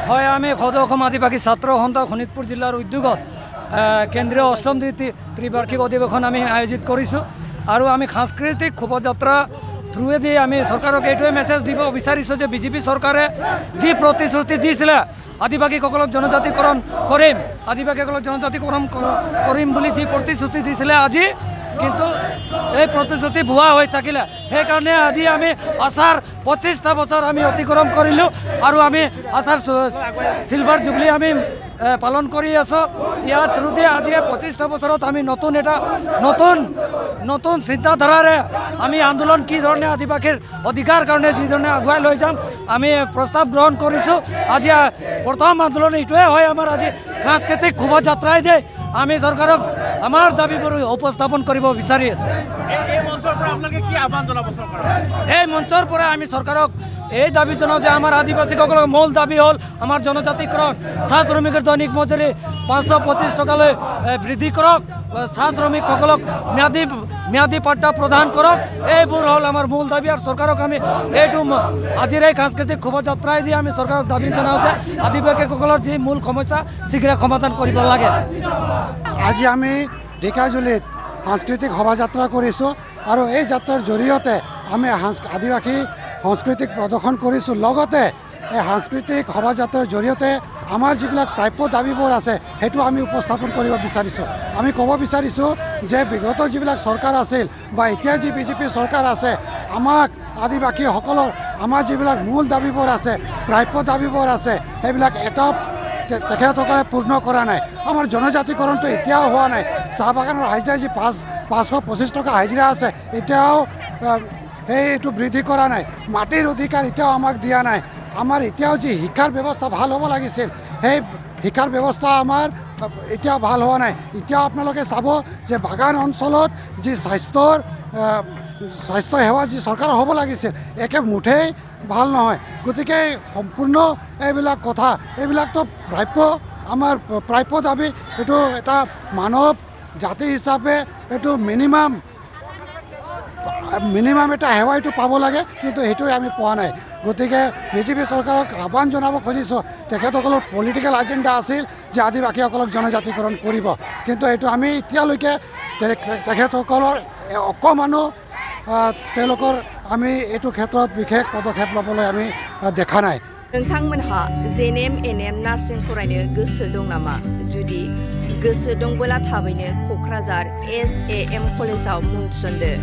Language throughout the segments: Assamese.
হয়, আমি সদৌ অসম আদিবাসী ছাত্ৰ সন্থা শোণিতপুৰ জিলাৰ উদ্যোগত কেন্দ্ৰীয় অষ্টম ত্ৰিবাৰ্ষিক অধিৱেশন আমি আয়োজিত কৰিছোঁ আৰু আমি সাংস্কৃতিক শোভাযাত্ৰা থ্ৰুৱেদি আমি চৰকাৰক এইটোৱে মেছেজ দিব বিচাৰিছোঁ যে বিজেপি চৰকাৰে যি প্ৰতিশ্ৰুতি দিছিলে আদিবাসীসকলক জনজাতিকৰণ কৰিম, আদিবাসীসকলক জনজাতিকৰণ কৰিম বুলি যি প্ৰতিশ্ৰুতি দিছিলে আজি কিন্তু এই প্ৰতিশ্ৰুতি ভুৱা হৈ থাকিলে। সেইকাৰণে আজি আমি আশাৰ 25টা বছৰ আমি অতিক্ৰম কৰিলোঁ আৰু আমি আশাৰ চিলভাৰ জুবলি আমি পালন কৰি আছোঁ। ইয়াৰ থ্ৰুদি আজি 25টা বছৰত আমি নতুন চিন্তাধাৰাৰে আমি আন্দোলন কি ধৰণে আদিবাসীৰ অধিকাৰ কাৰণে যি ধৰণে আগুৱাই লৈ যাম আমি প্ৰস্তাৱ গ্ৰহণ কৰিছোঁ। আজি প্ৰথম আন্দোলন এইটোৱে হয় আমাৰ আজি সাংস্কৃতিক শোভাযাত্ৰাই দিয়ে আমি চৰকাৰক আমাৰ দাবীবোৰ উপস্থাপন কৰিব বিচাৰি আছোঁ। এই মঞ্চৰ পৰা আমি চৰকাৰক এই দাবী জনাওঁ যে আমাৰ আদিবাসীসকলৰ মূল দাবী হ'ল আমাৰ জনজাতিকৰণ, চাহ শ্ৰমিকৰ দৈনিক মজুৰি 525 টকালৈ বৃদ্ধি কৰক, চাহ শ্ৰমিকসকলক ম্যাদী পাট্টা প্ৰদান কৰক। এইবোৰ হ'ল আমাৰ মূল দাবী আৰু চৰকাৰক আমি এইটো আজিৰ এই সাংস্কৃতিক শোভাযাত্ৰাই দি আমি চৰকাৰক দাবী জনাওঁ যে আদিবাসীসকলৰ যি মূল সমস্যা শীঘ্ৰে সমাধান কৰিব লাগে। আজি আমি ঢেকিয়াজুলিত সাংস্কৃতিক শোভাযাত্ৰা কৰিছোঁ আৰু এই যাত্ৰাৰ জৰিয়তে আমি আদিবাসী সংস্কৃতিক প্ৰদৰ্শন কৰিছোঁ। লগতে এই সাংস্কৃতিক শোভাযাত্ৰাৰ জৰিয়তে আমাৰ যিবিলাক প্ৰাপ্য দাবীবোৰ আছে সেইটো আমি উপস্থাপন কৰিব বিচাৰিছোঁ। আমি ক'ব বিচাৰিছোঁ যে বিগত যিবিলাক চৰকাৰ আছিল বা এতিয়া যি বিজেপি চৰকাৰ আছে আমাক আদিবাসীসকলৰ আমাৰ যিবিলাক মূল দাবীবোৰ আছে, প্ৰাপ্য দাবীবোৰ আছে সেইবিলাক এটা তেখেতসকলে পূৰ্ণ কৰা নাই। আমাৰ জনজাতিকৰণটো এতিয়াও হোৱা নাই। চাহ বাগানৰ হাজিৰা যি 525 টকা হাজিৰা আছে এতিয়াও এইটো বৃদ্ধি কৰা নাই। মাটিৰ অধিকাৰ এতিয়াও আমাক দিয়া নাই। আমাৰ এতিয়াও যি শিক্ষাৰ ব্যৱস্থা ভাল হ'ব লাগিছিল সেই শিক্ষাৰ ব্যৱস্থা আমাৰ এতিয়াও ভাল হোৱা নাই। এতিয়াও আপোনালোকে চাব যে বাগান অঞ্চলত যি স্বাস্থ্য সেৱা যি চৰকাৰৰ হ'ব লাগিছিল একে মুঠেই ভাল নহয়। গতিকে সম্পূৰ্ণ এইবিলাক কথা এইবিলাকতো আমাৰ প্ৰাপ্য দাবী, এইটো এটা মানৱ জাতি হিচাপে এইটো মিনিমাম এটা সেৱা এইটো পাব লাগে কিন্তু সেইটোৱে আমি পোৱা নাই। গতিকে বিজেপি চৰকাৰক আহ্বান জনাব খুজিছোঁ, তেখেতসকলৰ পলিটিকেল এজেণ্ডা আছিল যে আদিবাসীসকলক জনজাতিকৰণ কৰিব কিন্তু এইটো আমি এতিয়ালৈকে তেখেতসকলৰ অকণমানো তেওঁলোকৰ আমি এইটো ক্ষেত্ৰত বিশেষ পদক্ষেপ ল'বলৈ আমি দেখা নাই। नोंथांमोनहा NBNN नार्सिं फरायनो गोसो दं नामा? जुदि गोसो दंबोला थाबैनो क'क्राझार AASSA कलेजाव मुं थिसनदो।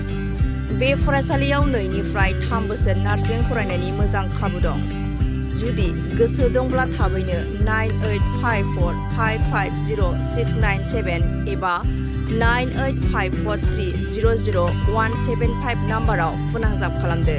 बे फरायसालियाव 2निफ्राय 3 बोसोर नार्सिं फरायनायनि मोजां खाबु दं। जुदि गोसो दंब्ला थाबैनो 9854550697 एबा 9854300175 नाम्बाराव फोनांजाब खालामदो।